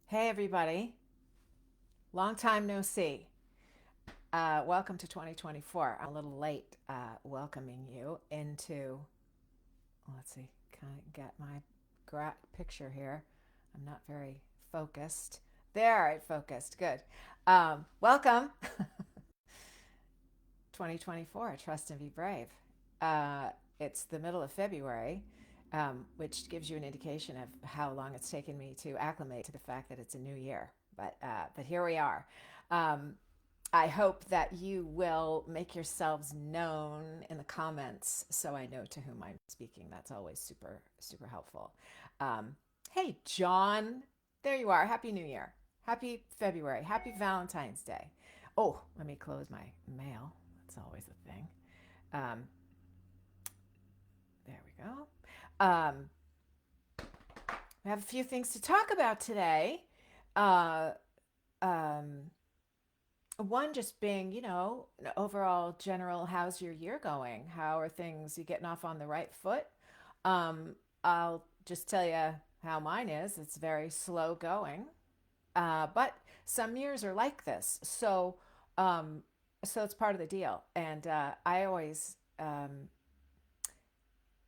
Hey, everybody. Long time no see. Welcome to 2024. I'm a little late welcoming you into, let's see, can I get my picture here? I'm not very focused. There, it focused. Good. Welcome, 2024. Trust and be brave. It's the middle of February, which gives you an indication of how long it's taken me to acclimate to the fact that it's a new year. But here we are. Um, I hope that you will make yourselves known in the comments so I know to whom I'm speaking. That's always super, super helpful. Hey, John, there you are. Happy New Year. Happy February. Happy Valentine's Day. Oh, let me close my mail. That's always a thing. Um, there we go. We have a few things to talk about today. Uh, um, One just being, an overall general, how's your year going? How are things? You getting off on the right foot? I'll just tell you how mine is. It's very slow going, but some years are like this. Um, so it's part of the deal. And I always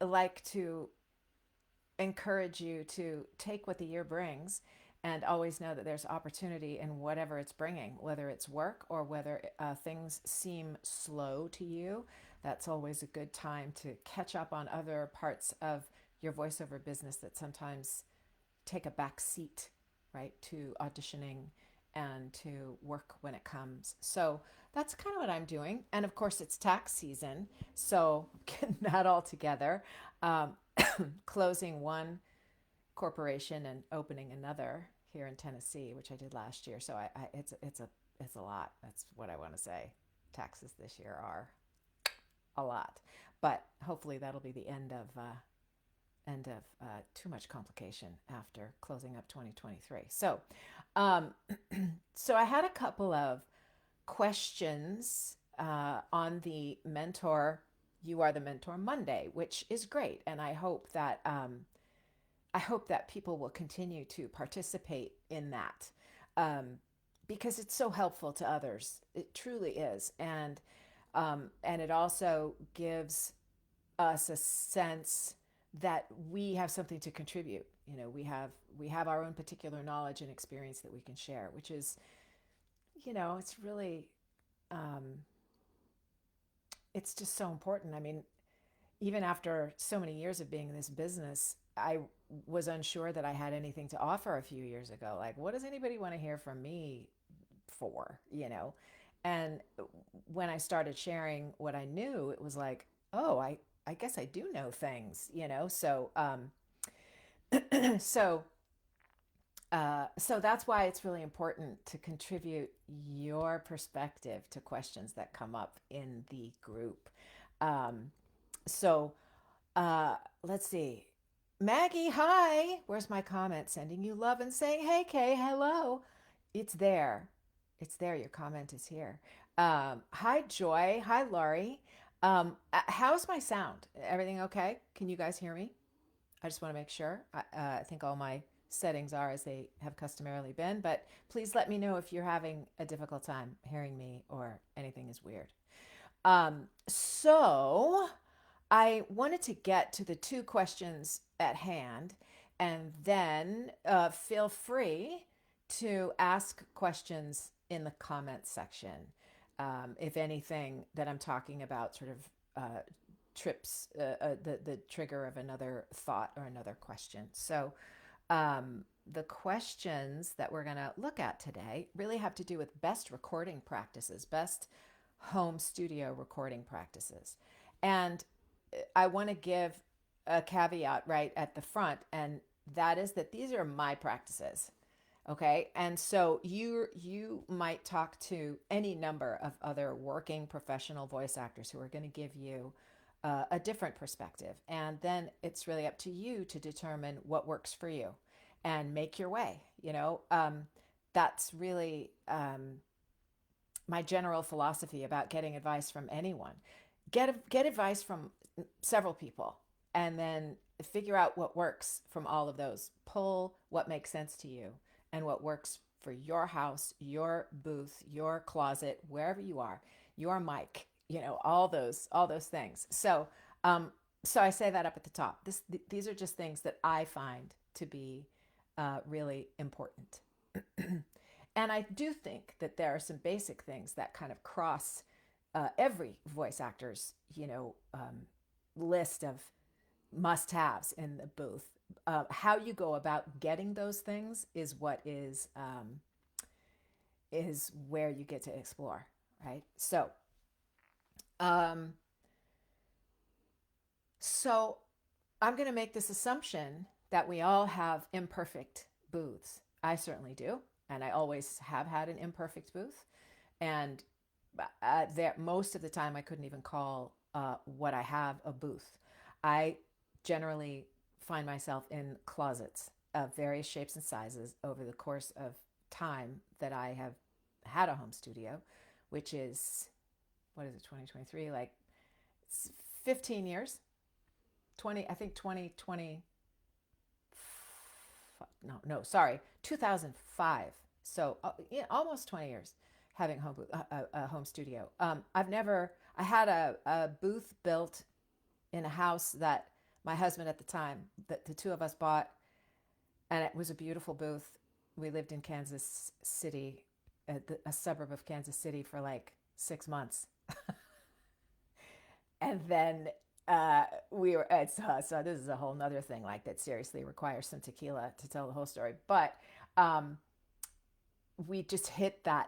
like to encourage you to take what the year brings and always know that there's opportunity in whatever it's bringing, whether it's work or whether things seem slow to you. That's always a good time to catch up on other parts of your voiceover business that sometimes take a back seat, right, to auditioning and to work when it comes. So that's kind of what I'm doing. And of course, it's tax season. So getting that all together, um, closing one corporation and opening another here in Tennessee, which I did last year. So it's a lot. That's what I want to say. Taxes this year are a lot, but hopefully that'll be the end of too much complication after closing up 2023. Um, so I had a couple of questions on the mentor. You are the mentor Monday, which is great, and I hope that people will continue to participate in that um, because it's so helpful to others. It truly is, and it also gives us a sense that we have something to contribute. We have our own particular knowledge and experience that we can share, which is, it's really um, it's just so important. I mean, even after so many years of being in this business, I was unsure that I had anything to offer a few years ago. Like, what does anybody want to hear from me for? And when I started sharing what I knew, it was like, oh, I guess I do know things, so so that's why it's really important to contribute your perspective to questions that come up in the group. Um, so let's see. Maggie, hi. Where's my comment? Sending you love and saying, hey, Kay, hello. It's there. It's there. Your comment is here. Hi, Joy. Hi, Laurie. How's my sound? Everything okay? Can you guys hear me? I just want to make sure. I think all my settings are as they have customarily been, but please let me know if you're having a difficult time hearing me or anything is weird. So I wanted to get to the two questions at hand, and then feel free to ask questions in the comments section. If anything that I'm talking about sort of trips the trigger of another thought or another question. So the questions that we're going to look at today really have to do with best recording practices, best home studio recording practices. And I want to give a caveat right at the front, and that is that these are my practices. Okay. And so you might talk to any number of other working professional voice actors who are going to give you a different perspective. And then it's really up to you to determine what works for you and make your way. That's really my general philosophy about getting advice from anyone. Get advice from several people and then figure out what works from all of those. Pull what makes sense to you and what works for your house, your booth, your closet, wherever you are, your mic, all those things. So I say that up at the top. These are just things that I find to be really important. And I do think that there are some basic things that kind of cross every voice actor's, list of must-haves in the booth. How you go about getting those things is what is where you get to explore, right? Um, so I'm going to make this assumption that we all have imperfect booths. I certainly do, and I always have had an imperfect booth. And there, most of the time, I couldn't even call what I have a booth. I generally find myself in closets of various shapes and sizes over the course of time that I have had a home studio, which is, what is it, 2023? Like 15 years, 20, I think 2020, no, sorry, 2005. So yeah, almost 20 years having a home studio. I had a booth built in a house that my husband at the time, that the two of us bought, and it was a beautiful booth. We lived in Kansas City, a suburb of Kansas City, for like 6 months. And then we were so this is a whole nother thing, like, that seriously requires some tequila to tell the whole story. But um, we just hit that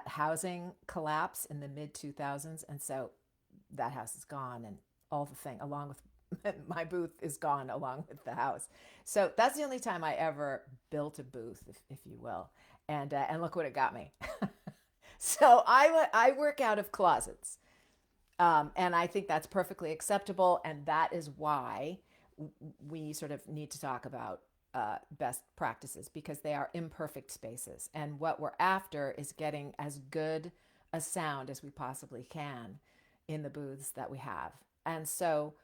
housing collapse in the mid 2000s, and so that house is gone, and all the thing along with my booth is gone along with the house. So that's the only time I ever built a booth, if you will, and look what it got me. So I work out of closets. And I think that's perfectly acceptable. And that is why we sort of need to talk about best practices, because they are imperfect spaces. And what we're after is getting as good a sound as we possibly can in the booths that we have. And so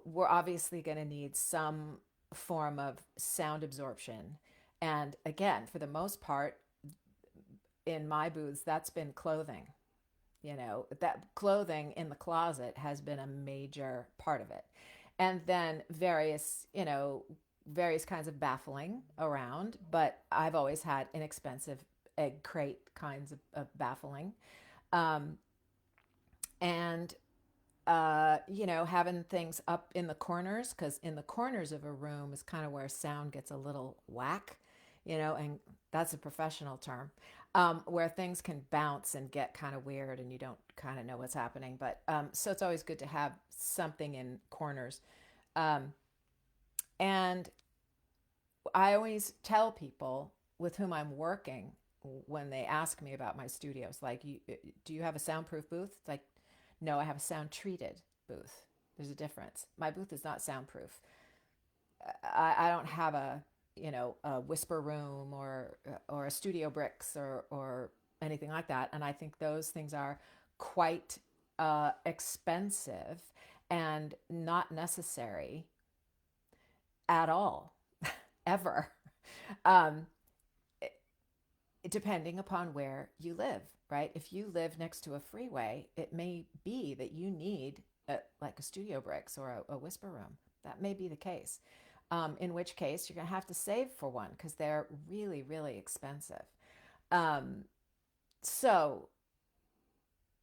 we're obviously going to need some form of sound absorption. And again, for the most part, in my booths, that's been clothing. That clothing in the closet has been a major part of it. And then various kinds of baffling around, but I've always had inexpensive egg crate kinds of baffling. Um, and having things up in the corners, because in the corners of a room is kind of where sound gets a little whack, and that's a professional term, where things can bounce and get kind of weird and you don't kind of know what's happening. But so it's always good to have something in corners. Um, and I always tell people with whom I'm working, when they ask me about my studios, like, do you have a soundproof booth? It's like, no, I have a sound treated booth. There's a difference. My booth is not soundproof. I don't have a whisper room or a studio bricks or anything like that. And I think those things are quite expensive and not necessary at all, ever. Um, Depending upon where you live, right? If you live next to a freeway, it may be that you need like a studio bricks or a whisper room. That may be the case. In which case, you're going to have to save for one, because they're really, really expensive. Um, so,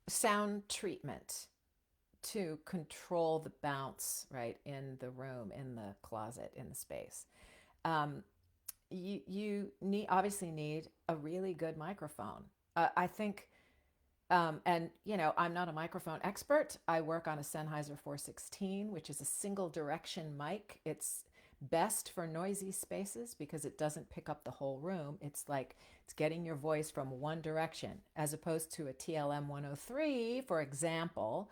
sound treatment to control the bounce, right, in the room, in the closet, in the space. Um, you obviously need a really good microphone. I think, and I'm not a microphone expert. I work on a Sennheiser 416, which is a single direction mic. It's best for noisy spaces because it doesn't pick up the whole room. It's like it's getting your voice from one direction, as opposed to a TLM 103, for example,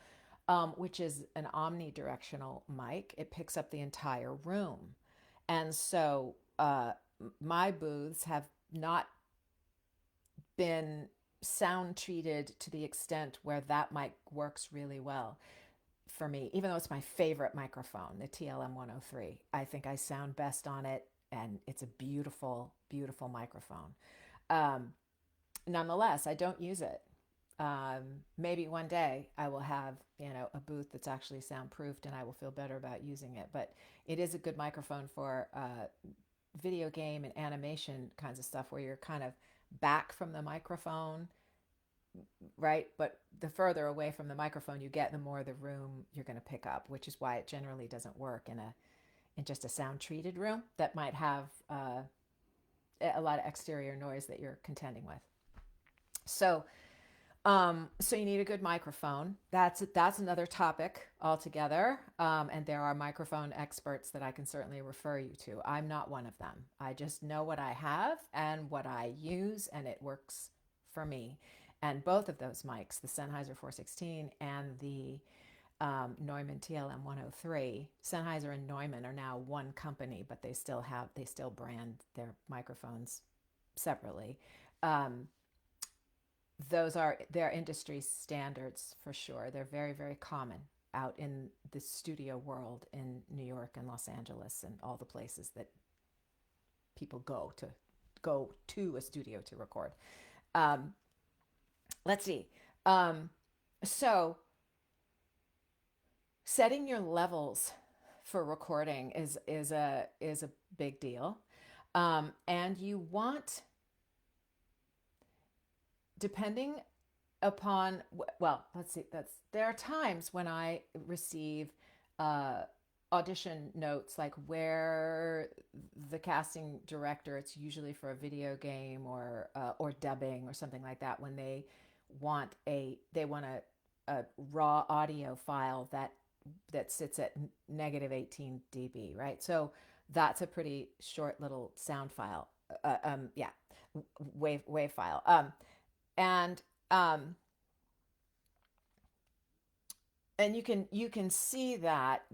which is an omnidirectional mic. It picks up the entire room. And so my booths have not been sound treated to the extent where that mic works really well for me, even though it's my favorite microphone, the TLM 103. I think I sound best on it and it's a beautiful, beautiful microphone. Um, Nonetheless, I don't use it. Maybe one day I will have, a booth that's actually soundproofed and I will feel better about using it. But it is a good microphone for video game and animation kinds of stuff where you're kind of back from the microphone, right? But the further away from the microphone you get, the more the room you're going to pick up, which is why it generally doesn't work in just a sound treated room that might have a lot of exterior noise that you're contending with. So so you need a good microphone. That's another topic altogether. And there are microphone experts that I can certainly refer you to. I'm not one of them. I just know what I have and what I use, and it works for me. And both of those mics, the Sennheiser 416 and the Neumann TLM 103, Sennheiser and Neumann are now one company, but they still brand their microphones separately. Those are their industry standards for sure. They're very, very common out in the studio world in New York and Los Angeles and all the places that people go to a studio to record. Let's see. So setting your levels for recording is a big deal, and you want, depending upon, well, let's see, there are times when I receive audition notes, like where the casting director, it's usually for a video game or dubbing or something like that, when they want a raw audio file that sits at negative 18 dB, right? So that's a pretty short little sound file, wave file. And you can see that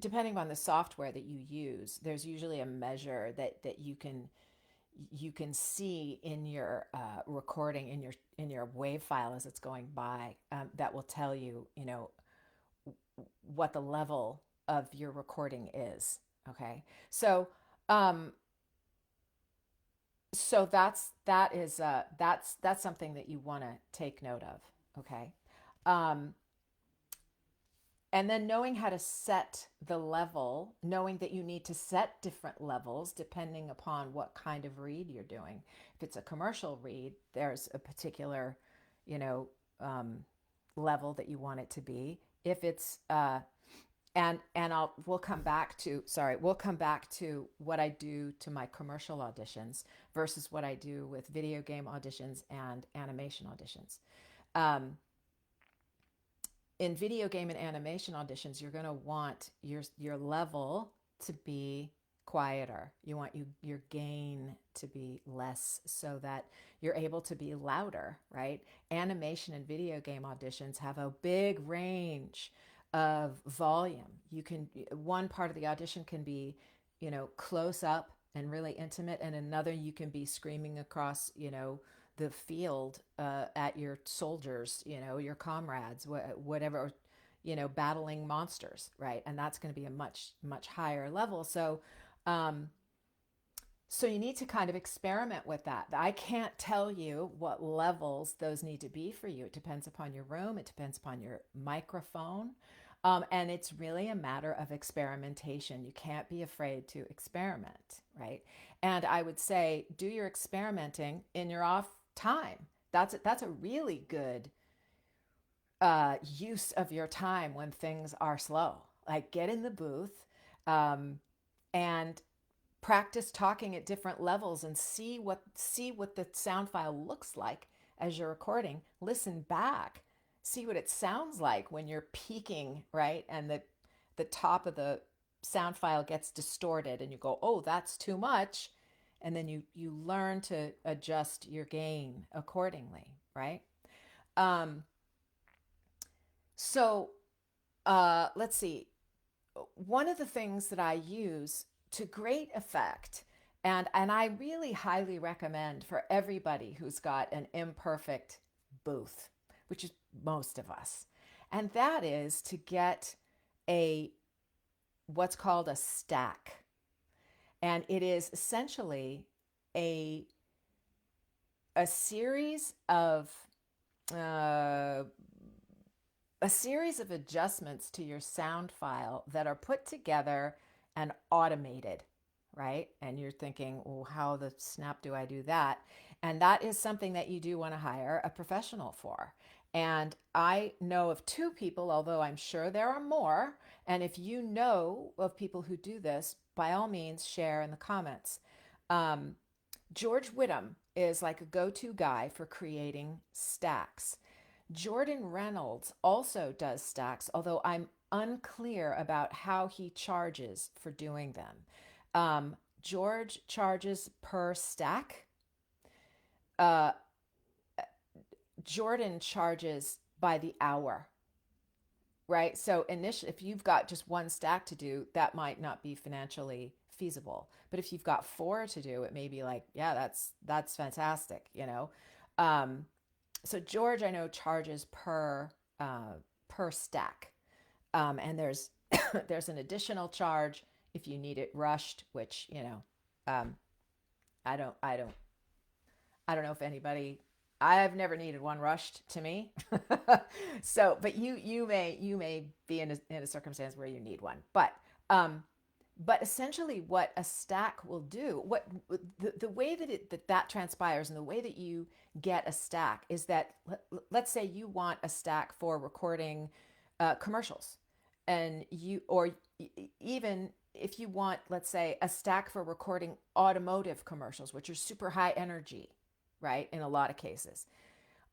depending on the software that you use, there's usually a measure that you can see in your recording, in your wave file as it's going by, that will tell you, what the level of your recording is. Okay, so that's something that you want to take note of. Okay. And then knowing how to set the level, knowing that you need to set different levels depending upon what kind of read you're doing. If it's a commercial read, there's a particular, level that you want it to be. If it's we'll come back to what I do to my commercial auditions versus what I do with video game auditions and animation auditions. In video game and animation auditions, you're going to want your level to be quieter. You want your gain to be less so that you're able to be louder, right? Animation and video game auditions have a big range of volume. One part of the audition can be, close up and really intimate, and another you can be screaming across, the field at your soldiers, your comrades, whatever, battling monsters, right? And that's going to be a much, much higher level. So you need to kind of experiment with that. I can't tell you what levels those need to be for you. It depends upon your room. It depends upon your microphone. And it's really a matter of experimentation. You can't be afraid to experiment, right? And I would say do your experimenting in your off time. That's a really good use of your time when things are slow. Like get in the booth and practice talking at different levels and see what the sound file looks like as you're recording. Listen back, see what it sounds like when you're peaking, right? And the top of the sound file gets distorted and you go, oh, that's too much. And then you learn to adjust your gain accordingly, right? Let's see. One of the things that I use to great effect, and I really highly recommend for everybody who's got an imperfect booth, which is most of us, and that is to get what's called a stack. And it is essentially a a series of uh, a series of adjustments to your sound file that are put together and automated, right? And you're thinking, well, how the snap do I do that? And that is something that you do want to hire a professional for. And I know of two people, although I'm sure there are more. And if you know of people who do this, by all means, share in the comments. Um, George Whittam is like a go to guy for creating stacks. Jordan Reynolds also does stacks, although I'm unclear about how he charges for doing them. George charges per stack. Uh, Jordan charges by the hour, right? So initially, if you've got just one stack to do, that might not be financially feasible. But if you've got four to do, it may be like, yeah, that's fantastic, you know. Um, so George, I know, charges per stack, and there's there's an additional charge if you need it rushed, which um, I don't I don't know if anybody. I've never needed one rushed to me. So, but you may be in a circumstance where you need one. Um, but essentially, what a stack will do, what the way that that transpires, and the way that you get a stack is that let's say you want a stack for recording commercials, and even if you want, let's say, a stack for recording automotive commercials, which are super high energy, right? In a lot of cases,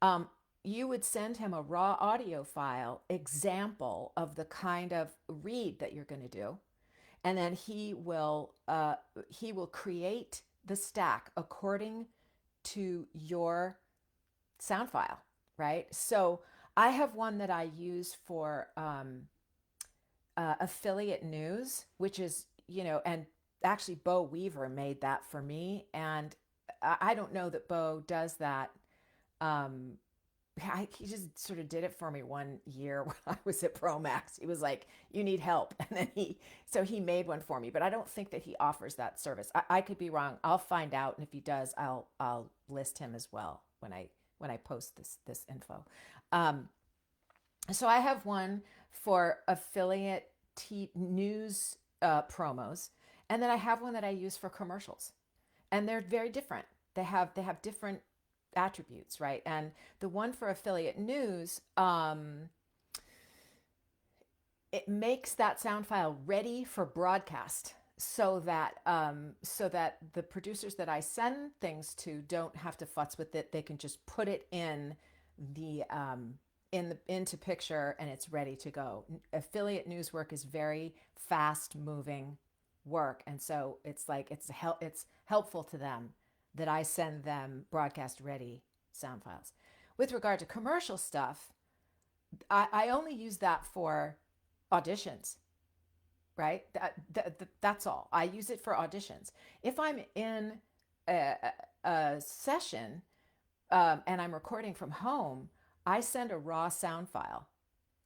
um, you would send him a raw audio file example of the kind of read that you're going to do, and then he will create the stack according to your sound file, right? So I have one that I use for affiliate news, which is, and actually Bo Weaver made that for me. And I don't know that Bo does that. Um, he just sort of did it for me one year when I was at Promax. He was like, "You need help," and then he made one for me. But I don't think that he offers that service. I could be wrong. I'll find out, and if he does, I'll list him as well when I post this info. Um, so I have one for affiliate news promos, and then I have one that I use for commercials, and they're very different. They have different attributes, right? And the one for affiliate news, it makes that sound file ready for broadcast, so that the producers that I send things to don't have to futz with it. They can just put it the into picture, and it's ready to go. Affiliate news work is very fast moving work, and so it's helpful to them that I send them broadcast ready sound files. With regard to commercial stuff, I only use that for auditions, right? That's all. I use it for auditions. If I'm in a, a session, and I'm recording from home, I send a raw sound file,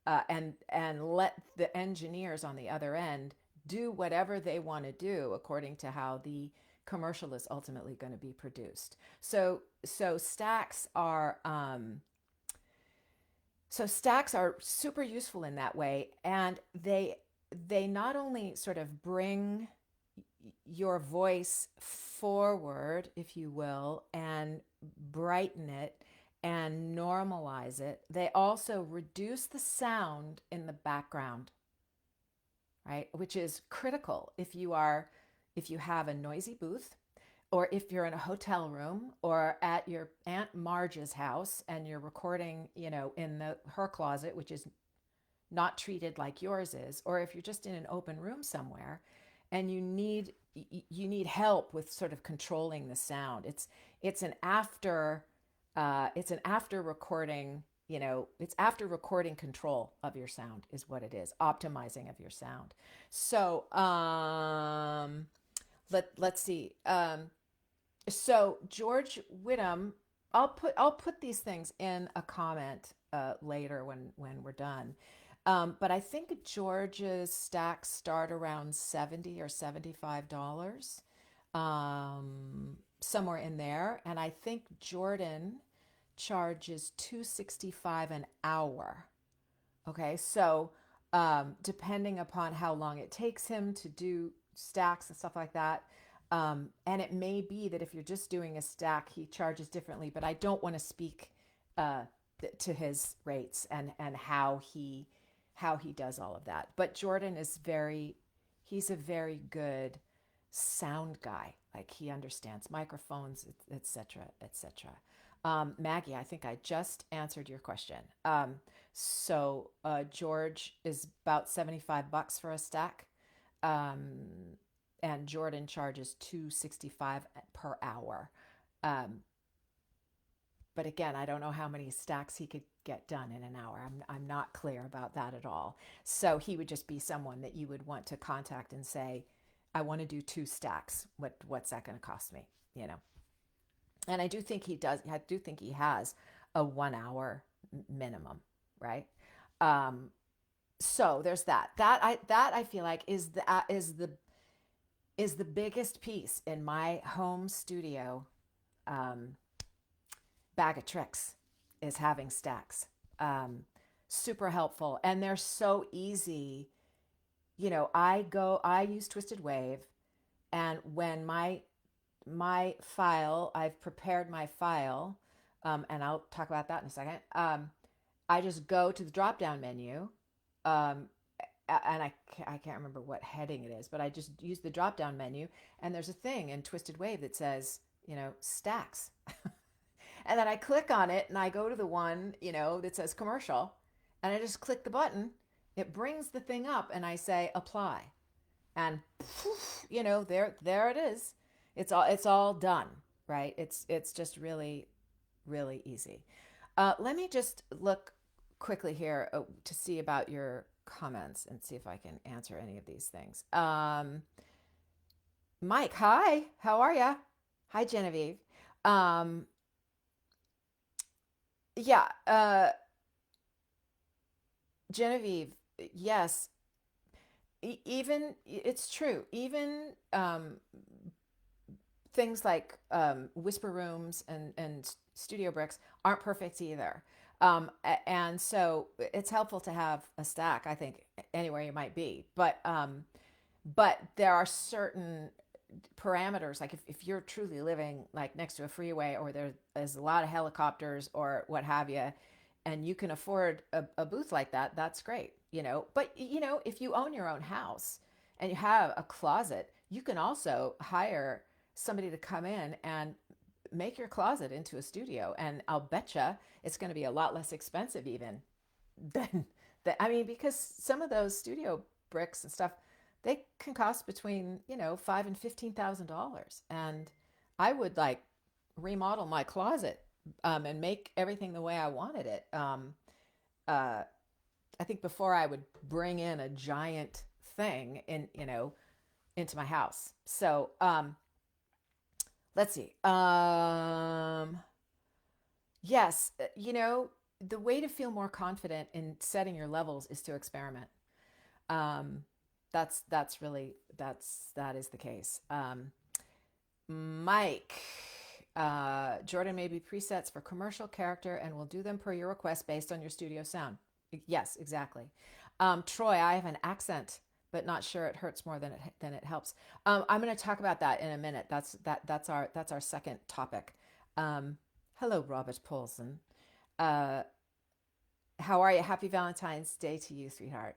and let the engineers on the other end do whatever they want to do according to how the commercial is ultimately going to be produced. So stacks are super useful in that way, and they not only sort of bring your voice forward, if you will, and brighten it and normalize it. They also reduce the sound in the background, right? Which is critical if you have a noisy booth, or if you're in a hotel room or at your Aunt Marge's house and you're recording, in her closet, which is not treated like yours is, or if you're just in an open room somewhere and you need help with sort of controlling the sound. It's an after it's an after recording, it's after recording control of your sound is what it is, optimizing of your sound. So let's see. So George Whittam, I'll put these things in a comment later when we're done. But I think George's stacks start around $70 or $75. somewhere in there. And I think Jordan charges 265 an hour. Okay, so depending upon how long it takes him to do stacks and stuff like that, and it may be that if you're just doing a stack, he charges differently. But I don't want to speak uh, to his rates and how he does all of that. But Jordan is he's a very good sound guy. Like he understands microphones, etc., etc. Maggie, I think I just answered your question. George is about $75 for a stack, um, and Jordan charges 265 per hour. Um, but again, I don't know how many stacks he could get done in an hour. I'm not clear about that at all. So he would just be someone that you would want to contact and say, I want to do two stacks. What's that going to cost me? You know. And I do think he does. I do think he has a 1 hour minimum, right? Um, so there's that. That I feel like is the biggest piece in my home studio um, bag of tricks is having stacks. Um, Super helpful, and they're so easy. I use Twisted Wave, and when my file, I've prepared my file, and I'll talk about that in a second. I just go to the drop down menu, um, and I can't remember what heading it is, but I just use the drop down menu, and there's a thing in Twisted Wave that says, stacks. And then I click on it and I go to the one, that says commercial, and I just click the button. It brings the thing up and I say apply. And poof, there it is. It's all done, right? It's just really really easy. Let me just look quickly here to see about your comments and see if I can answer any of these things. Mike, hi, how are ya? Hi, Genevieve. Um, yeah, Genevieve, yes, even it's true. Even things like whisper rooms and studio bricks aren't perfect either. And so it's helpful to have a stack, I think, anywhere you might be. But there are certain parameters, like if you're truly living like next to a freeway or there's a lot of helicopters or what have you, and you can afford a booth like that, that's great, but if you own your own house and you have a closet, you can also hire somebody to come in and make your closet into a studio, and I'll betcha it's going to be a lot less expensive even than that. I mean, because some of those studio bricks and stuff, they can cost between five and $15,000, and I would like remodel my closet, and make everything the way I wanted it. Uh, I think before I would bring in a giant thing into my house. So let's see. Yes, the way to feel more confident in setting your levels is to experiment. Um, that is the case. Mike, Jordan may be presets for commercial character and will do them per your request based on your studio sound. Yes, exactly. Troy, I have an accent, but not sure it hurts more than it helps. I'm going to talk about that in a minute. That's our second topic. Hello, Robert Paulson. Uh, how are you? Happy Valentine's Day to you, sweetheart.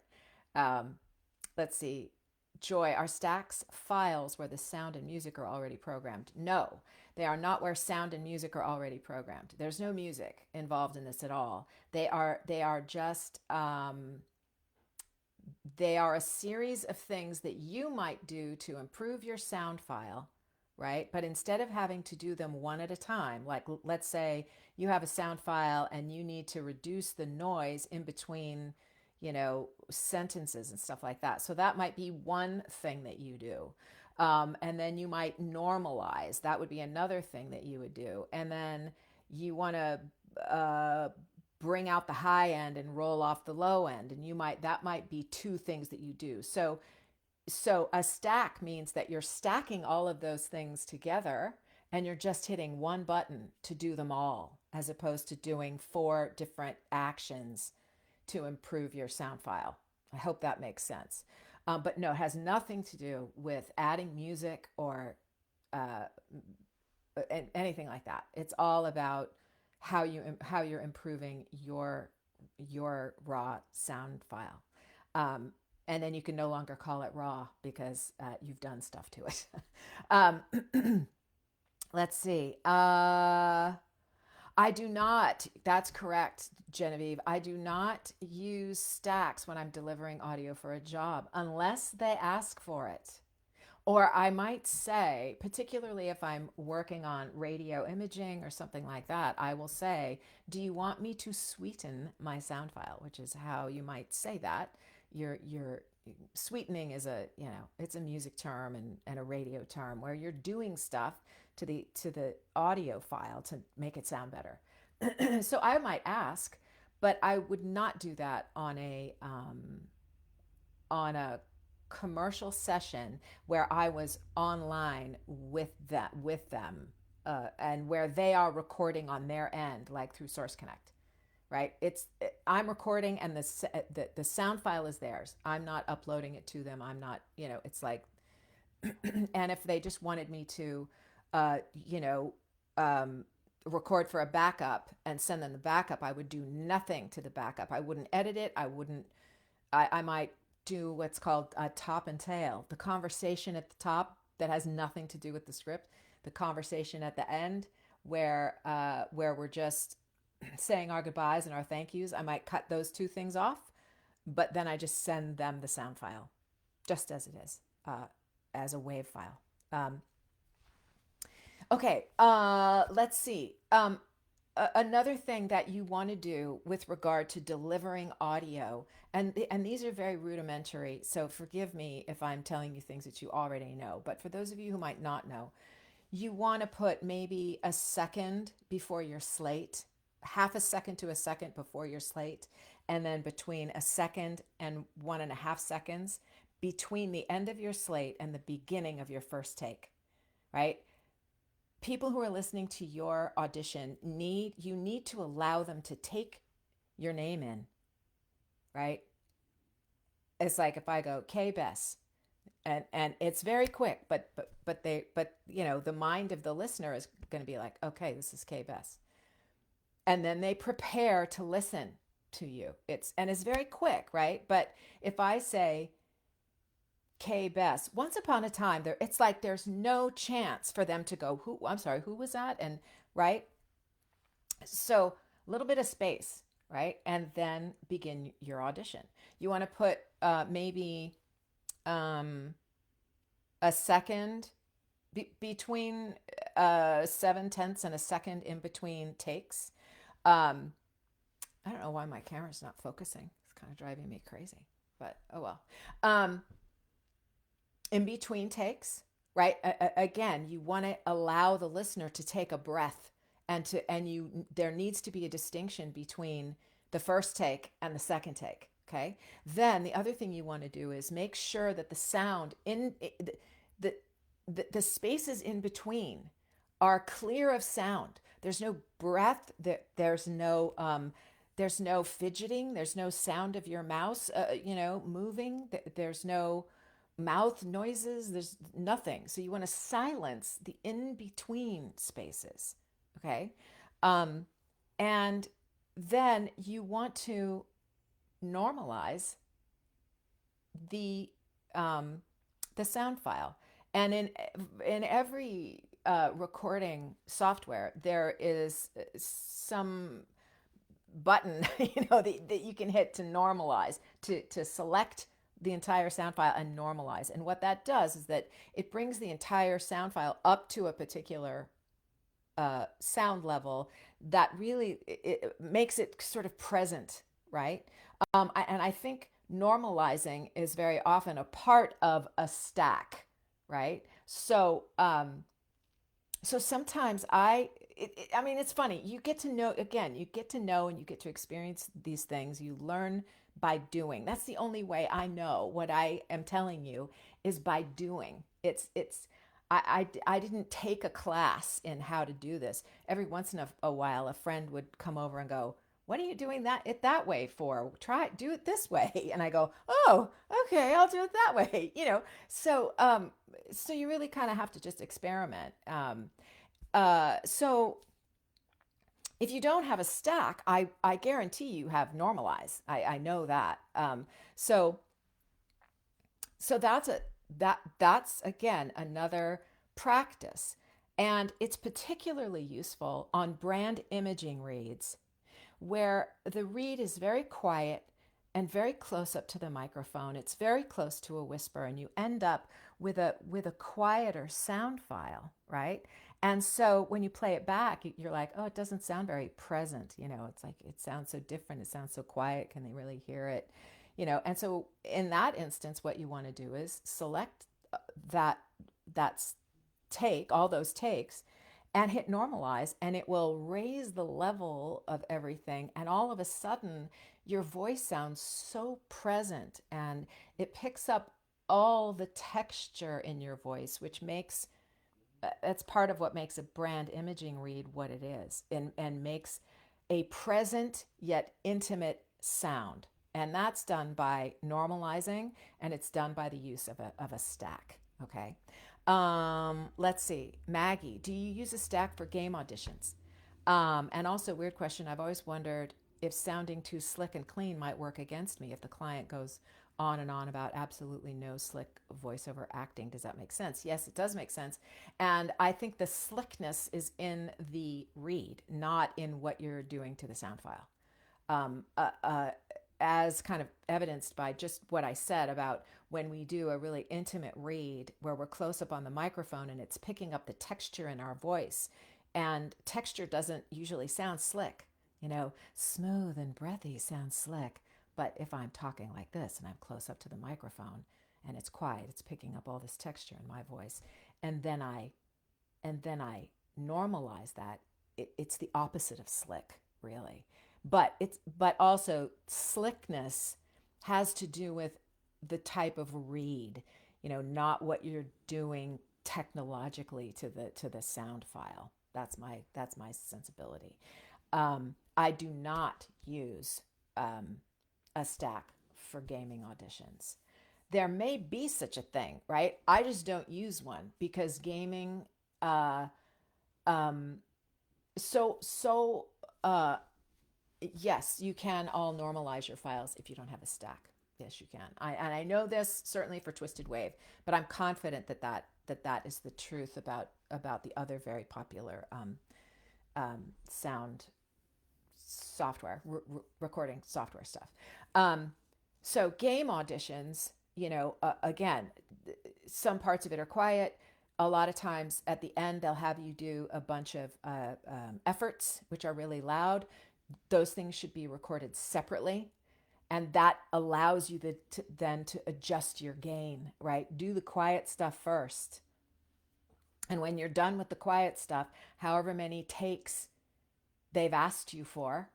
Um, let's see. Joy, are stacks files where the sound and music are already programmed? No, they are not where sound and music are already programmed. There's no music involved in this at all. They are just they are a series of things that you might do to improve your sound file, right? But instead of having to do them one at a time, like let's say you have a sound file and you need to reduce the noise in between, sentences and stuff like that. So that might be one thing that you do. And then you might normalize. That would be another thing that you would do. And then you want to bring out the high end and roll off the low end. And that might be two things that you do. So So a stack means that you're stacking all of those things together and you're just hitting one button to do them all, as opposed to doing four different actions to improve your sound file. I hope that makes sense. But no, it has nothing to do with adding music or uh, anything like that. It's all about how you're improving your raw sound file. Um, and then you can no longer call it raw because you've done stuff to it. um, let's see. I do not, that's correct, Genevieve. I do not use stacks when I'm delivering audio for a job unless they ask for it. Or I might say, particularly if I'm working on radio imaging or something like that, I will say, do you want me to sweeten my sound file? Which is how you might say that. Your sweetening is it's a music term and a radio term where you're doing stuff to the audio file to make it sound better. So I might ask, but I would not do that on a commercial session where I was online with them, and where they are recording on their end, like through Source Connect, right? I'm recording, and the sound file is theirs. I'm not uploading it to them. I'm not, it's like, and if they just wanted me to, uh, you know, um, record for a backup and send them the backup, I would do nothing to the backup. I wouldn't edit it. I might do what's called a top and tail, the conversation at the top that has nothing to do with the script, the conversation at the end where we're just saying our goodbyes and our thank yous. I might cut those two things off, but then I just send them the sound file just as it is, as a wave file. Okay, let's see. Another thing that you want to do with regard to delivering audio, and these are very rudimentary, so forgive me if I'm telling you things that you already know, but for those of you who might not know, you want to put maybe a second before your slate, half a second to a second before your slate, and then between a second and 1.5 seconds between the end of your slate and the beginning of your first take, right? People who are listening to your audition need to allow them to take your name in, right? It's like if I go K Bess, and it's very quick, but the mind of the listener is going to be like, okay, this is K Bess, and then they prepare to listen to you. It's very quick, right? But if I say K Bess, once upon a time, it's like there's no chance for them to go, who, I'm sorry, who was that? And right. So a little bit of space, right? And then begin your audition. You want to put maybe a second between 7/10 and a second in between takes. Um, I don't know why my camera's not focusing. It's kind of driving me crazy, but oh well. In between takes, right? Again, you want to allow the listener to take a breath, there needs to be a distinction between the first take and the second take. Okay. Then the other thing you want to do is make sure that the sound in the the spaces in between are clear of sound. There's no breath. There's no fidgeting. There's no sound of your mouse, moving. There's no mouth noises. There's nothing. So you want to silence the in between spaces. Okay. Um, and then you want to normalize the um, the sound file. And in every recording software, there is some button, that you can hit to normalize, to select the entire sound file and normalize. And what that does is that it brings the entire sound file up to a particular sound level that really it makes it sort of present, right? And I think normalizing is very often a part of a stack, right? So sometimes I mean, it's funny. You get to know, again, you get to know and you get to experience these things. You learn by doing. That's the only way I know what I am telling you is by doing. I didn't take a class in how to do this. Every once in a while, a friend would come over and go, "What are you doing that way for? Do it this way." And I go, "Oh, okay, I'll do it that way." So you really kind of have to just experiment. So if you don't have a stack, I guarantee you have normalize. I know that. So so that's again another practice, and it's particularly useful on brand imaging reads where the read is very quiet and very close up to the microphone. It's very close to a whisper, and you end up with a quieter sound file, right? And so when you play it back, you're like, oh, it doesn't sound very present. It's like it sounds so different. It sounds so quiet. Can they really hear it? And so in that instance, what you want to do is select that that's take all those takes and hit normalize, and it will raise the level of everything, and all of a sudden your voice sounds so present, and it picks up all the texture in your voice, which makes that's part of what makes a brand imaging read what it is, and makes a present yet intimate sound. And that's done by normalizing, and it's done by the use of a stack. Okay. Let's see. Maggie, do you use a stack for game auditions? And also, weird question. I've always wondered if sounding too slick and clean might work against me if the client goes on and on about absolutely no slick voiceover acting. Does that make sense? Yes, it does make sense. And I think the slickness is in the read, not in what you're doing to the sound file. Um, uh, uh, as kind of evidenced by just what I said about when we do a really intimate read where we're close up on the microphone and it's picking up the texture in our voice. And texture doesn't usually sound slick. Smooth and breathy sounds slick. But if I'm talking like this and I'm close up to the microphone and it's quiet, it's picking up all this texture in my voice. And then I normalize that. It's the opposite of slick, really. But also slickness has to do with the type of read, not what you're doing technologically to the sound file. That's my sensibility. I do not use a stack for gaming auditions. There may be such a thing, right? I just don't use one because gaming. Uh, um, so yes, you can all normalize your files if you don't have a stack. Yes, you can. And I know this certainly for Twisted Wave, but I'm confident that is the truth about the other very popular sound software, recording software stuff. So game auditions, again, some parts of it are quiet. A lot of times at the end, they'll have you do a bunch of efforts, which are really loud. Those things should be recorded separately. And that allows you then to adjust your gain, right? Do the quiet stuff first. And when you're done with the quiet stuff, however many takes they've asked you for,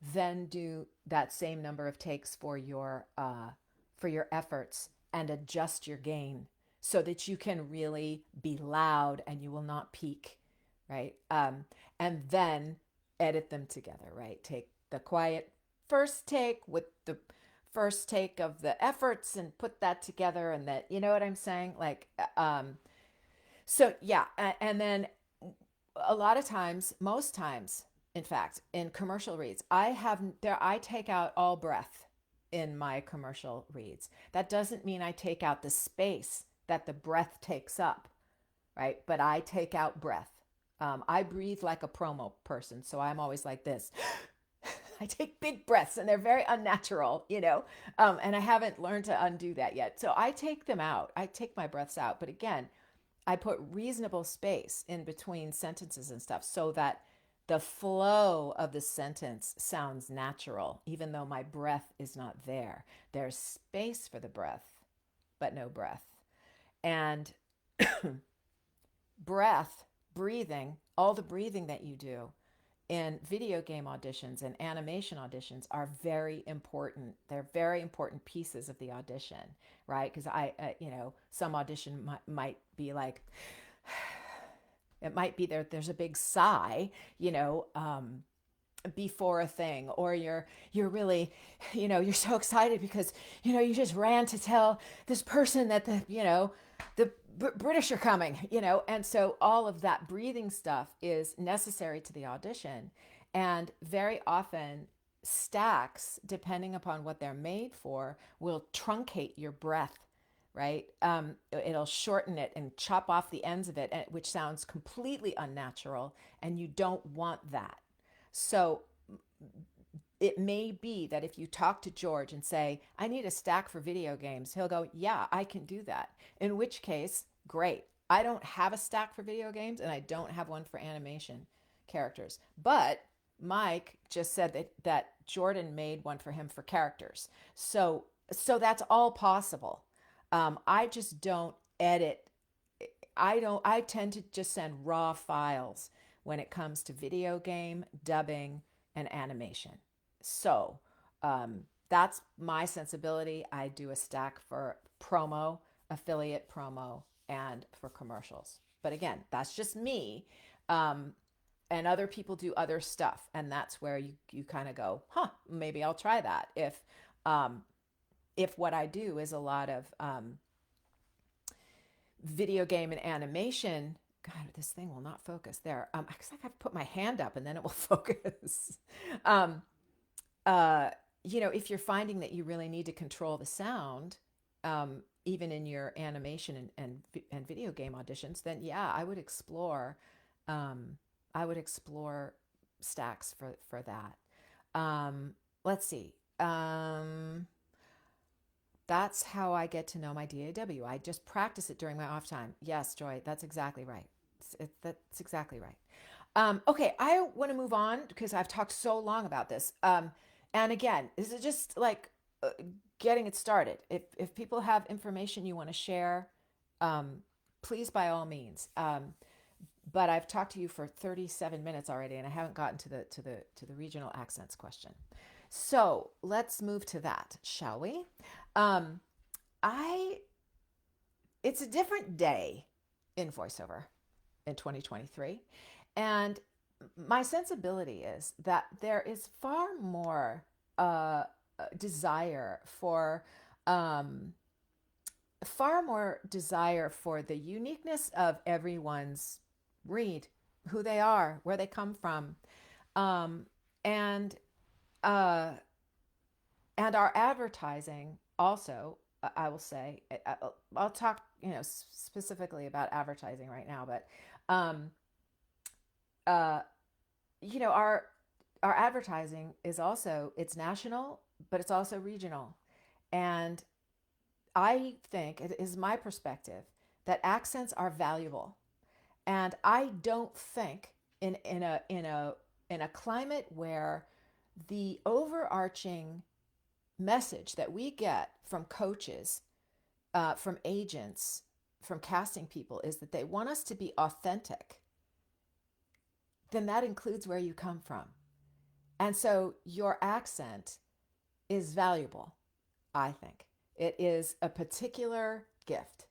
then do that same number of takes for your efforts and adjust your gain so that you can really be loud and you will not peak, right? And then edit them together, right? Take the quiet first take with the first take of the efforts and put that together, and that, you know what I'm saying? So yeah, and then a lot of times, most times, in fact, in commercial reads, I take out all breath in my commercial reads. That doesn't mean I take out the space that the breath takes up, right? But I take out breath. I breathe like a promo person, so I'm always like this. I take big breaths, and they're very unnatural, and I haven't learned to undo that yet. So I take them out. I take my breaths out. But again, I put reasonable space in between sentences and stuff so that the flow of the sentence sounds natural, even though my breath is not there. There's space for the breath, but no breath. And breathing, all the breathing that you do in video game auditions and animation auditions are very important. They're very important pieces of the audition, right? Because some audition might be like, it might be there's a big sigh, before a thing, or you're really, you're so excited because you just ran to tell this person that the British are coming, and so all of that breathing stuff is necessary to the audition. And very often stacks, depending upon what they're made for, will truncate your breath, right? It'll shorten it and chop off the ends of it, which sounds completely unnatural, and you don't want that. So it may be that if you talk to George and say, I need a stack for video games, he'll go, yeah, I can do that. In which case, great. I don't have a stack for video games and I don't have one for animation characters. But Mike just said that Jordan made one for him for characters. So that's all possible. I just don't edit. I tend to just send raw files when it comes to video game, dubbing, and animation. So that's my sensibility. I do a stack for promo, affiliate promo, and for commercials. But again, that's just me. And other people do other stuff. And that's where you kind of go, huh, maybe I'll try that. If what I do is a lot of video game and animation, God, this thing will not focus there. Because I got to put my hand up and then it will focus. um, if you're finding that you really need to control the sound, even in your animation and video game auditions, then yeah, I would explore stacks for that. Let's see. That's how I get to know my DAW. I just practice it during my off time. Yes, Joy, that's exactly right. That's exactly right. Okay, I want to move on because I've talked so long about this. And again, this is just like getting it started. If people have information you want to share, please by all means. But I've talked to you for 37 minutes already, and I haven't gotten to the regional accents question. So let's move to that, shall we? Um, I It's a different day in voiceover in 2023, and my sensibility is that there is far more desire for um, the uniqueness of everyone's read, who they are, where they come from, um, and uh, and our advertising also. I will say, I'll talk, specifically about advertising right now, but um, uh, our advertising is also, it's national, but it's also regional. And I think it is my perspective that accents are valuable. And I don't think in a climate where the overarching message that we get from coaches, from agents, from casting people is that they want us to be authentic, then that includes where you come from. And so your accent is valuable, I think. It is a particular gift.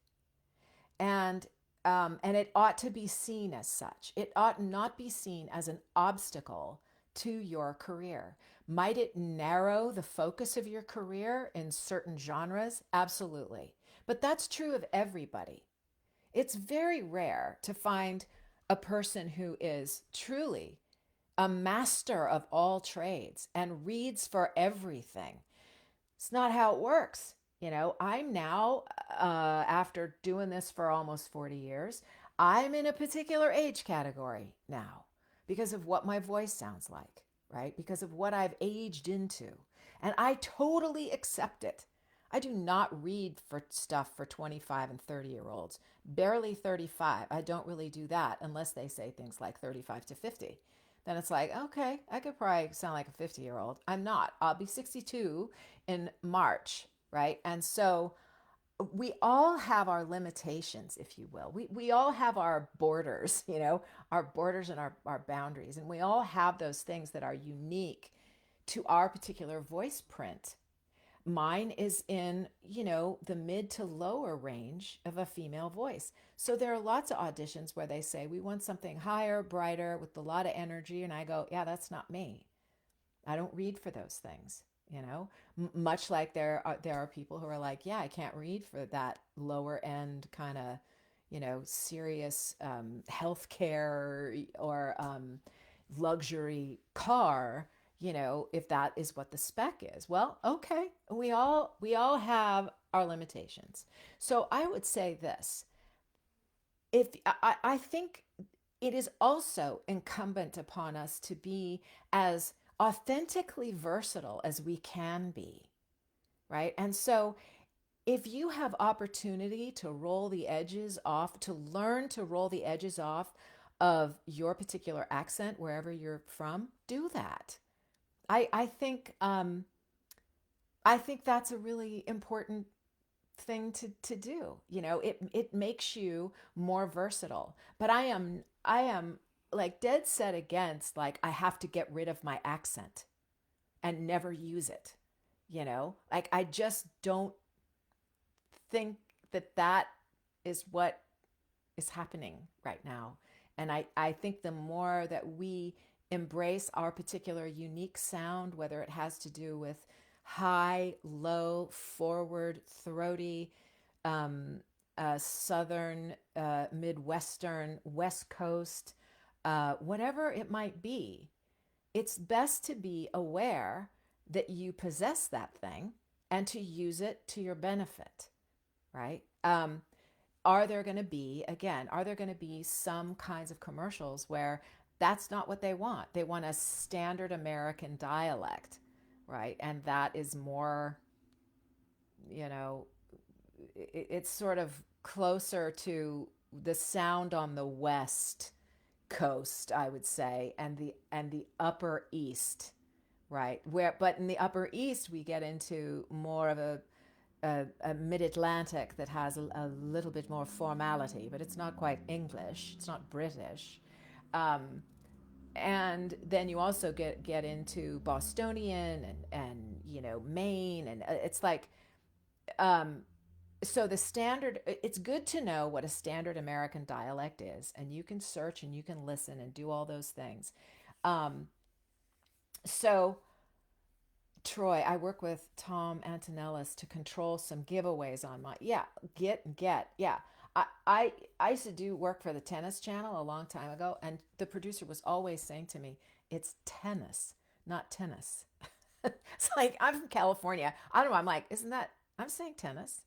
And it ought to be seen as such. It ought not be seen as an obstacle to your career. Might it narrow the focus of your career in certain genres? Absolutely. But that's true of everybody. It's very rare to find a person who is truly a master of all trades and reads for everything. It's not how it works. I'm now, after doing this for almost 40 years, I'm in a particular age category now because of what my voice sounds like, right? Because of what I've aged into. And I totally accept it. I do not read for stuff for 25 and 30-year-olds, barely 35. I don't really do that unless they say things like 35 to 50. Then it's like, okay, I could probably sound like a 50-year-old. I'm not. I'll be 62 in March, right? And so we all have our limitations, if you will. We all have our borders, our borders and our boundaries. And we all have those things that are unique to our particular voice print. Mine is in, the mid to lower range of a female voice. So there are lots of auditions where they say, we want something higher, brighter, with a lot of energy. And I go, yeah, that's not me. I don't read for those things, much like there are people who are like, yeah, I can't read for that lower end kind of, serious healthcare or luxury car, if that is what the spec is. Well, okay, we all have our limitations. So I would say this: if I think it is also incumbent upon us to be as authentically versatile as we can be, right? And so if you have opportunity to roll the edges off, to learn to roll the edges off of your particular accent wherever you're from, do that. I think that's a really important thing to do. It makes you more versatile. But I am like dead set against, like, I have to get rid of my accent and never use it. Like, I just don't think that is what is happening right now. And I think the more that we embrace our particular unique sound, whether it has to do with high, low, forward, throaty, southern, midwestern, west coast, whatever it might be, it's best to be aware that you possess that thing and to use it to your benefit, right? Are there going to be some kinds of commercials where that's not what they want? They want a standard American dialect, right? And that is more, you know, it's sort of closer to the sound on the West Coast, I would say, and the Upper East, right? But in the Upper East, we get into more of a mid-Atlantic that has a little bit more formality, but it's not quite English. It's not British. Um, and then you also get into Bostonian and Maine, and it's like, um, so the standard. It's good to know what a standard American dialect is, and you can search and you can listen and do all those things. Um, so Troy, I work with Tom Antonellis to control some giveaways on my, yeah, get yeah. I used to do work for the tennis channel a long time ago, and the producer was always saying to me, it's tennis, not tennis. It's like, I'm from California. I don't know. I'm like, isn't that, I'm saying tennis.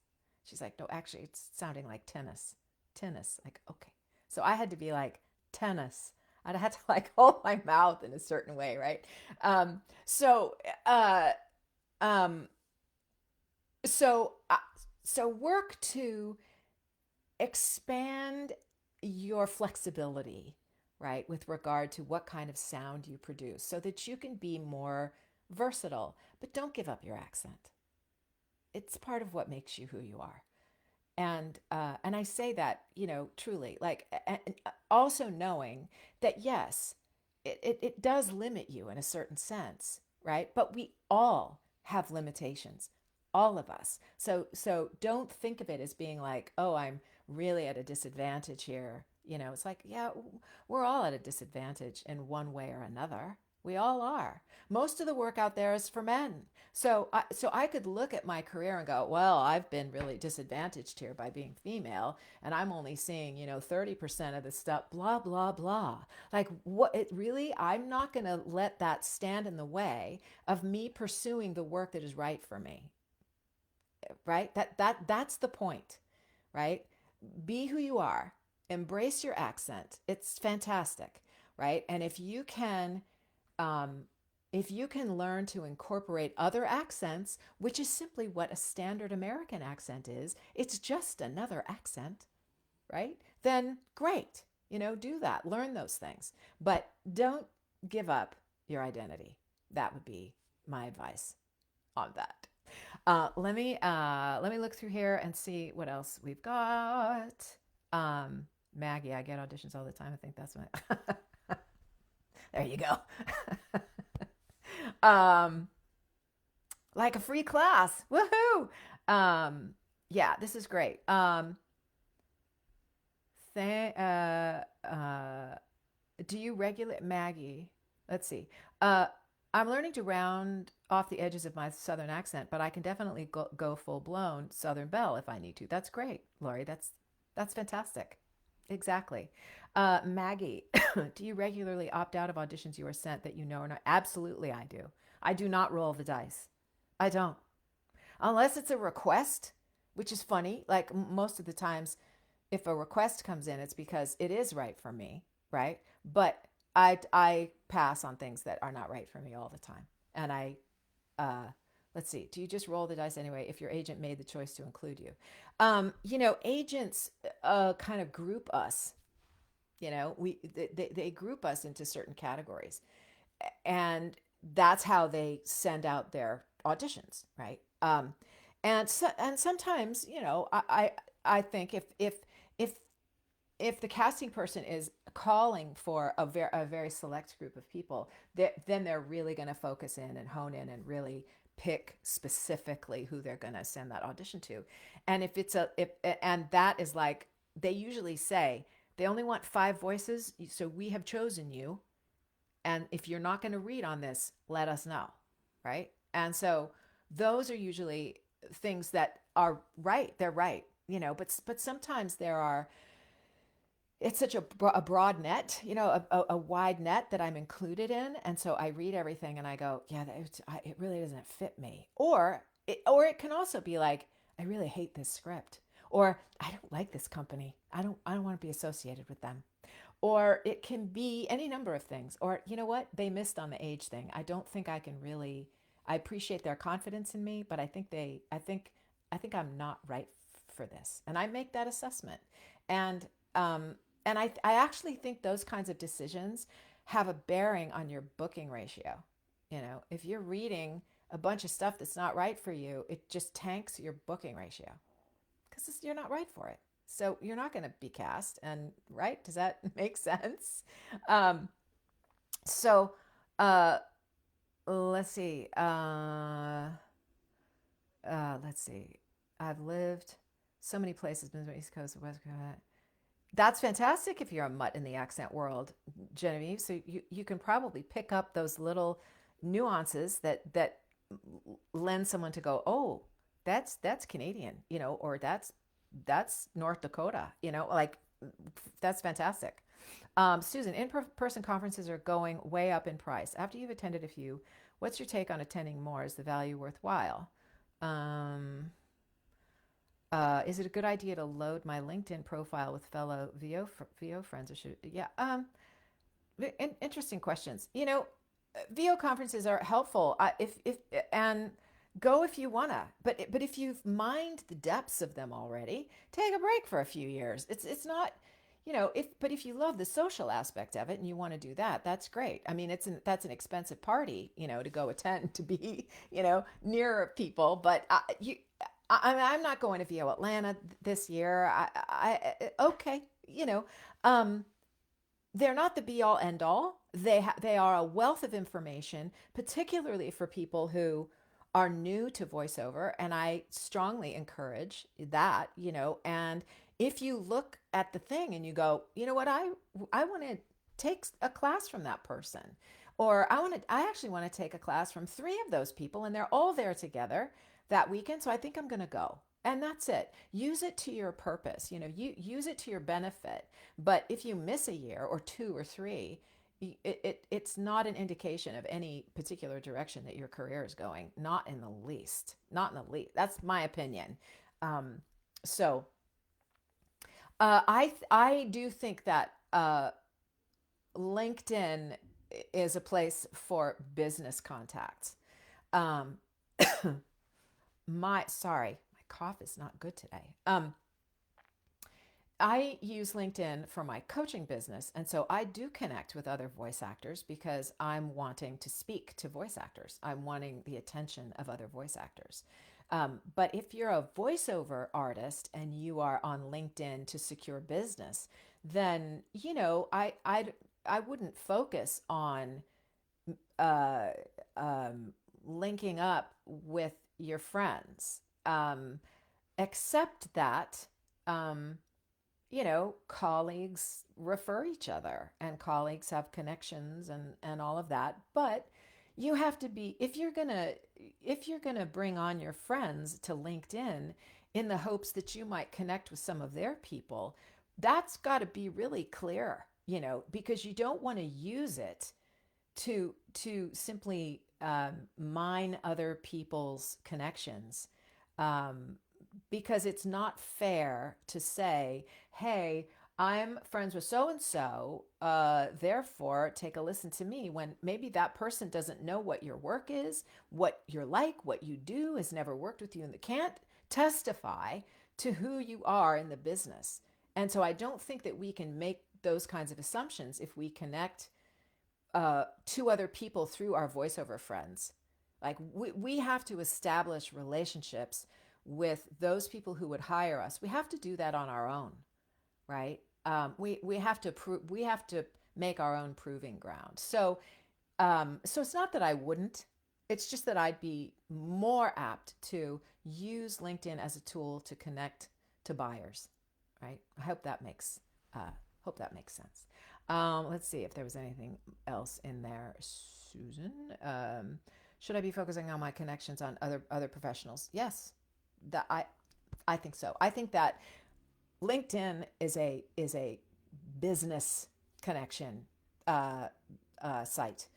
She's like, no, actually, it's sounding like tennis. Tennis. Like, okay. So I had to be like, tennis. I'd have to like hold my mouth in a certain way, right? So, um, so, uh, so work to expand your flexibility, right, with regard to what kind of sound you produce so that you can be more versatile, but don't give up your accent. It's part of what makes you who you are. And I say that, truly, like, and also knowing that, yes, it does limit you in a certain sense, right? But we all have limitations, all of us. So don't think of it as being like, oh, I'm really at a disadvantage here. It's like, yeah, we're all at a disadvantage in one way or another. We all are. Most of the work out there is for men. So I could look at my career and go, well, I've been really disadvantaged here by being female, and I'm only seeing, 30% of the stuff, blah, blah, blah. Like, what it really, I'm not going to let that stand in the way of me pursuing the work that is right for me, right? That's the point, right? Be who you are, embrace your accent. It's fantastic, right? And um, if you can learn to incorporate other accents, which is simply what a standard American accent is, it's just another accent, right? Then great, do that, learn those things. But don't give up your identity. That would be my advice on that. Let me look through here and see what else we've got. Um, Maggie, I get auditions all the time. I think that's my. There you go. um, like a free class. Woohoo! Yeah, this is great. Th- uh, uh, do you regulate Maggie? Let's see. Uh, I'm learning to round off the edges of my southern accent, but I can definitely go full blown Southern Belle if I need to. That's great, Lori. That's fantastic. Exactly. Maggie, do you regularly opt out of auditions you are sent that you know are not? Absolutely, I do. I do not roll the dice. I don't. Unless it's a request, which is funny. Like most of the times, if a request comes in, it's because it is right for me, right? But I pass on things that are not right for me all the time. And uh, let's see, do you just roll the dice anyway if your agent made the choice to include you? Agents kind of group us. They group us into certain categories, and that's how they send out their auditions, right? And sometimes, I think if if the casting person is calling for a very select group of people, then they're really going to focus in and hone in and really pick specifically who they're going to send that audition to. And if it's a if and that is like, they usually say they only want 5 voices, so we have chosen you, and if you're not going to read on this, let us know, right? And so those are usually things that are right. They're right, but sometimes there are, it's such a broad net, a wide net that I'm included in. And so I read everything and I go, yeah, it really doesn't fit me. Or it can also be like, I really hate this script, or I don't like this company. I don't want to be associated with them. Or it can be any number of things. Or you know what? They missed on the age thing. I don't think I can really, I appreciate their confidence in me, but I think I'm not right for this. And I make that assessment. And I actually think those kinds of decisions have a bearing on your booking ratio. If you're reading a bunch of stuff that's not right for you, it just tanks your booking ratio because you're not right for it. So you're not going to be cast. And right? Does that make sense? Um, so uh, let's see. Let's see. I've lived so many places, been to the East Coast, West Coast. That's fantastic if you're a mutt in the accent world, Genevieve. So you can probably pick up those little nuances that lend someone to go, oh, that's Canadian, or that's North Dakota, like that's fantastic. Susan, in-person conferences are going way up in price. After you've attended a few, what's your take on attending more? Is the value worthwhile? Um, is it a good idea to load my LinkedIn profile with fellow VO friends? Or should, yeah, interesting questions. VO conferences are helpful, if and go if you wanna. But if you've mined the depths of them already, take a break for a few years. It's not, if you love the social aspect of it and you want to do that, that's great. I mean, that's an expensive party, to go attend, to be, near people. But I'm not going to VO Atlanta this year. Okay, um, they're not the be all end all. They are a wealth of information, particularly for people who are new to voiceover, and I strongly encourage that. And if you look at the thing and you go, you know what, I want to take a class from that person, or I actually want to take a class from 3 of those people, and they're all there together that weekend, so I think I'm going to go. And that's it. Use it to your purpose. You use it to your benefit. But if you miss a year or 2 or 3, it's not an indication of any particular direction that your career is going. Not in the least. Not in the least. That's my opinion. Um, so I do think that LinkedIn is a place for business contacts. Um, my cough is not good today. I use LinkedIn for my coaching business. And so I do connect with other voice actors because I'm wanting to speak to voice actors. I'm wanting the attention of other voice actors. But if you're a voiceover artist and you are on LinkedIn to secure business, then, I wouldn't focus on uh, linking up with your friends, except that um, colleagues refer each other and colleagues have connections and all of that. But you have to be, if you're gonna bring on your friends to LinkedIn in the hopes that you might connect with some of their people, that's got to be really clear, because you don't want to use it to simply mine other people's connections, um, because it's not fair to say, hey, I'm friends with so and so, therefore take a listen to me, when maybe that person doesn't know what your work is, what you're like, what you do, has never worked with you, and can't testify to who you are in the business. And so I don't think that we can make those kinds of assumptions if we connect to other people through our voiceover friends. Like we have to establish relationships with those people who would hire us. We have to do that on our own, right? We have to we have to make our own proving ground. So it's not that I wouldn't. It's just that I'd be more apt to use LinkedIn as a tool to connect to buyers, right? I hope that makes sense. Let's see if there was anything else in there, Susan. Should I be focusing on my connections on other professionals? Yes, that I think so. I think that LinkedIn is a business connection uh, site,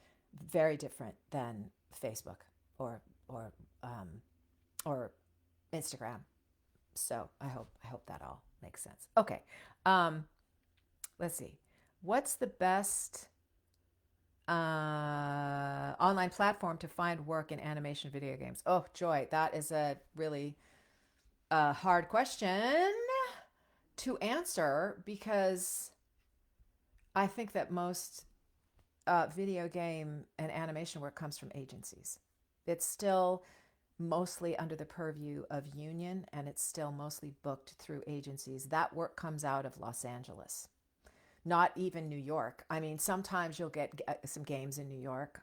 very different than Facebook or or um, or Instagram. So I hope that all makes sense. Okay, um, let's see. What's the best online platform to find work in animation video games? Oh, Joy, that is a really hard question to answer because I think that most video game and animation work comes from agencies. It's still mostly under the purview of union and it's still mostly booked through agencies. That work comes out of Los Angeles, not even New York. I mean, sometimes you'll get some games in New York,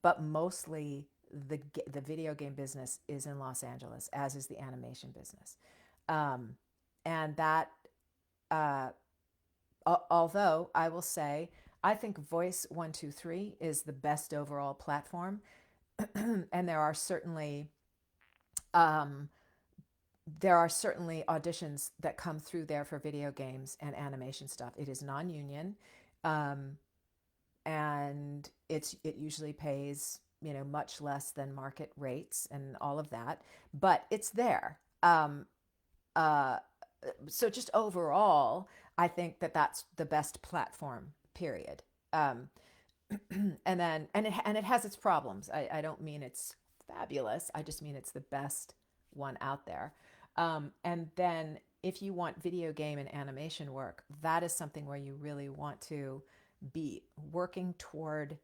but mostly the video game business is in Los Angeles, as is the animation business. Um, and that, uh, although I will say, I think Voice 123 is the best overall platform, and um, there are certainly auditions that come through there for video games and animation stuff. It is non-union, um, and it usually pays much less than market rates and all of that, but it's there. Uh, so just overall, I think that that's the best platform. Period. Um, and it has its problems. I don't mean it's fabulous. I just mean it's the best one out there. And then if you want video game and animation work, that is something where you really want to be working toward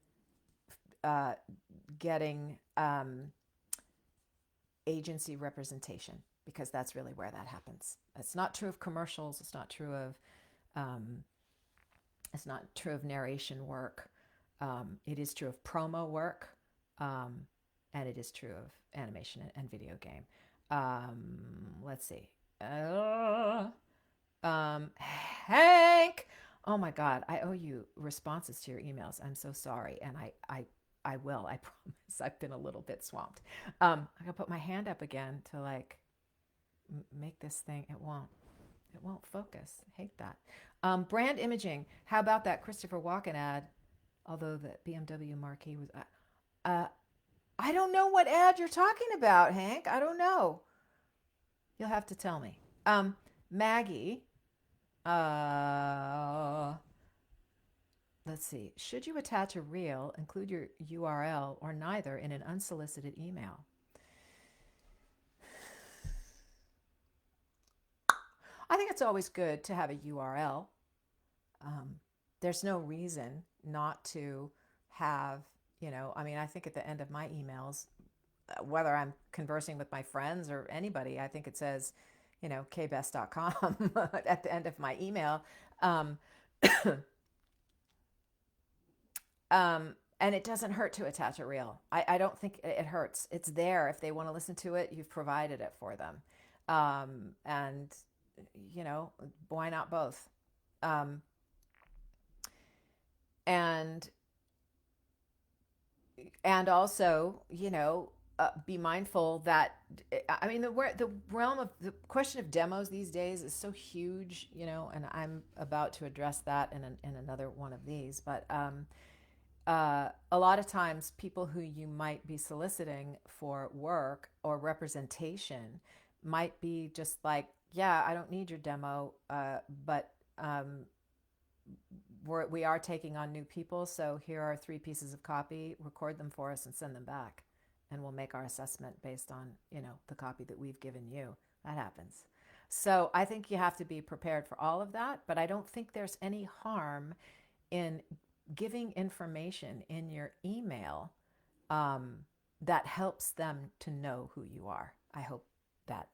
uh, getting agency representation, because that's really where that happens. It's not true of commercials. Um, it's not true of narration work. It is true of promo work, um, and it is true of animation and video game. Let's see. Hank, oh my God, I owe you responses to your emails. I'm so sorry, and I will. I promise. I've been a little bit swamped. I gotta put my hand up again to like make this thing. It won't focus. I hate that. Brand imaging. How about that Christopher Walken ad? Although the BMW marquee was, uh, I don't know what ad you're talking about, Hank. I don't know. You'll have to tell me. Maggie. Uh, let's see. Should you attach a reel, include your URL, or neither in an unsolicited email? I think it's always good to have a URL. Um, there's no reason not to have, I mean, I think at the end of my emails, whether I'm conversing with my friends or anybody, I think it says, kbest.com at the end of my email. Um, and it doesn't hurt to attach a reel. I don't think it hurts. It's there. If they want to listen to it, you've provided it for them. And, you know, why not both? Um, and and also, be mindful that, I mean, the realm of the question of demos these days is so huge, and I'm about to address that in another one of these. But a lot of times, people who you might be soliciting for work or representation might be just like, yeah, I don't need your demo, but we are taking on new people, so here are 3 pieces of copy. Record them for us and send them back, and we'll make our assessment based on the copy that we've given you. That happens. So I think you have to be prepared for all of that, but I don't think there's any harm in giving information in your email um, that helps them to know who you are. I hope that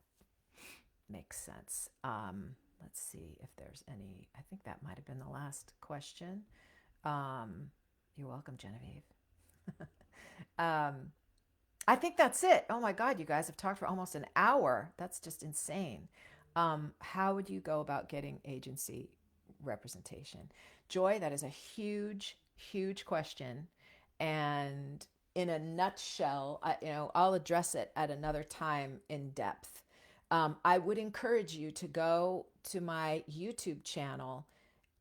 makes sense. Let's see if there's any. I think that might have been the last question. You're welcome, Genevieve. um, I think that's it. Oh my God, you guys have talked for almost an hour. That's just insane. How would you go about getting agency representation? Joy, that is a huge, huge question. And in a nutshell, I'll address it at another time in depth. I would encourage you to go to my YouTube channel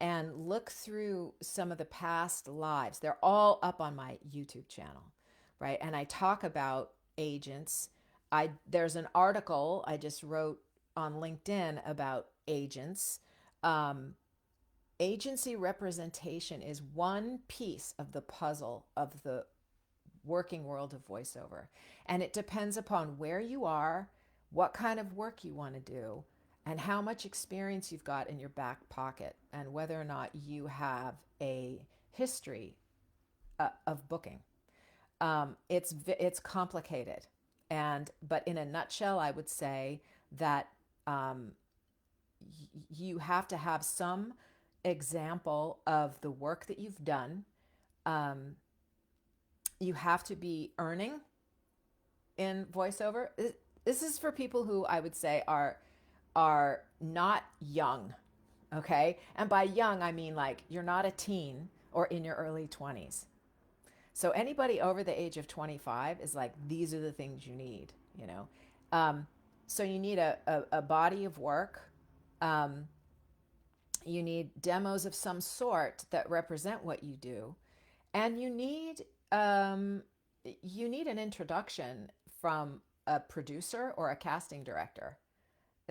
and look through some of the past lives. They're all up on my YouTube channel, right? And I talk about agents. There's an article I just wrote on LinkedIn about agents. Um, Agency representation is one piece of the puzzle of the working world of voiceover. And it depends upon where you are, what kind of work you want to do, and how much experience you've got in your back pocket, and whether or not you have a history of booking. It's complicated, but in a nutshell, I would say that um, you have to have some example of the work that you've done. Um, you have to be earning in voiceover. This is for people who I would say are not young, okay? And by young, I mean like you're not a teen or in your early 20s. So anybody over the age of 25 is like, these are the things you need, you know? Um, so you need a body of work. Um, you need demos of some sort that represent what you do. And you need an introduction from a producer or a casting director.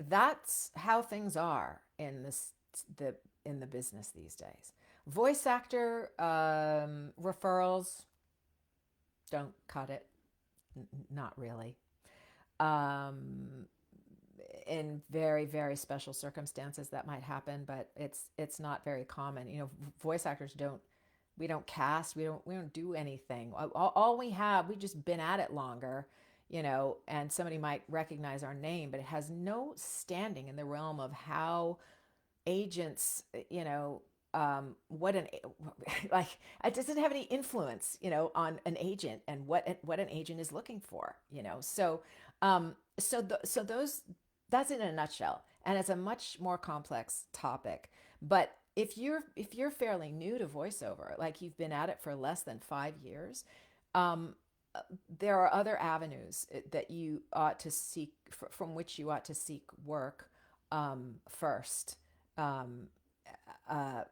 That's how things are in the business these days. Voice actor referrals don't cut it. Not really. Um, in very, very special circumstances that might happen, but it's not very common. Voice actors don't we don't cast, we don't do anything. All we've just been at it longer, and somebody might recognize our name, but it has no standing in the realm of how agents, what an like it doesn't have any influence, on an agent and what an agent is looking for, so those that's in a nutshell, and it's a much more complex topic. But if you're fairly new to voiceover, like you've been at it for less than 5 years, um, there are other avenues that you ought to seek, from which you ought to seek work first. Um, uh,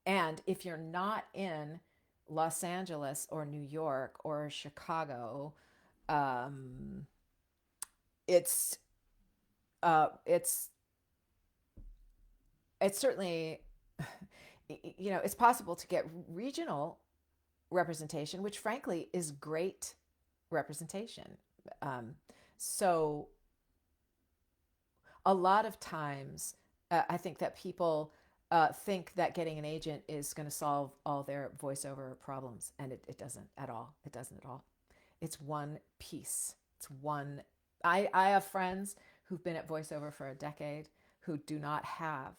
and if you're not in Los Angeles or New York or Chicago, um, it's it's certainly, it's possible to get regional representation, which frankly is great representation. Um, so a lot of times, I think that people think that getting an agent is going to solve all their voiceover problems, and it doesn't at all. It doesn't at all. It's one piece. It's one. I have friends who've been at voiceover for a decade who do not have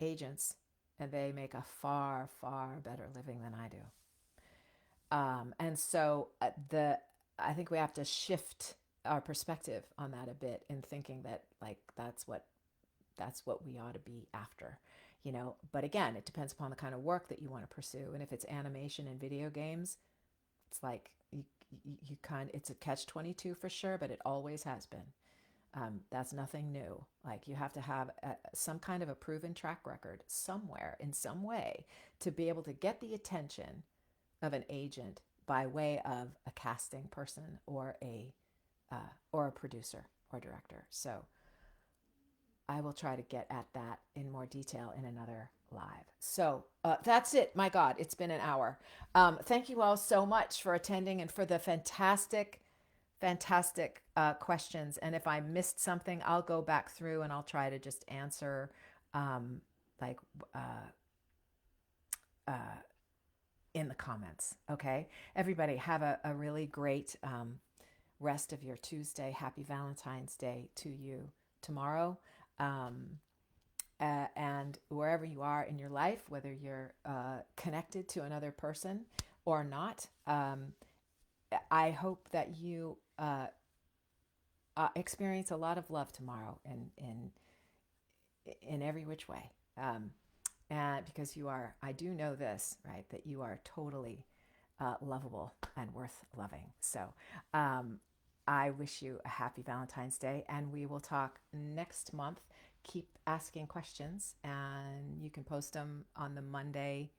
agents, and they make a far, far better living than I do. And so I think we have to shift our perspective on that a bit in thinking that like that's what we ought to be after, you know. But again, it depends upon the kind of work that you want to pursue. And if it's animation and video games, it's like you kind it's a catch-22 for sure, but it always has been. That's nothing new. Like you have to have some kind of a proven track record somewhere in some way to be able to get the attention of an agent by way of a casting person or a producer or director. So I will try to get at that in more detail in another live. So that's it. My God, it's been an hour. Thank you all so much for attending and for the fantastic, fantastic questions. And if I missed something, I'll go back through and I'll try to just answer like in the comments. Okay. Everybody have a really great rest of your Tuesday. Happy Valentine's Day to you tomorrow. And wherever you are in your life, whether you're connected to another person or not, I hope that you experience a lot of love tomorrow in every which way. And because you are, I do know this, right, that you are totally lovable and worth loving. So I wish you a happy Valentine's Day, and we will talk next month. Keep asking questions, and you can post them on the Monday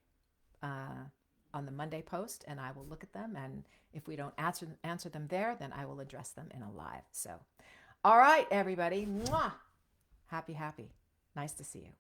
post, and I will look at them. And if we don't answer them there, then I will address them in a live. So, all right, everybody, mwah! Happy. Nice to see you.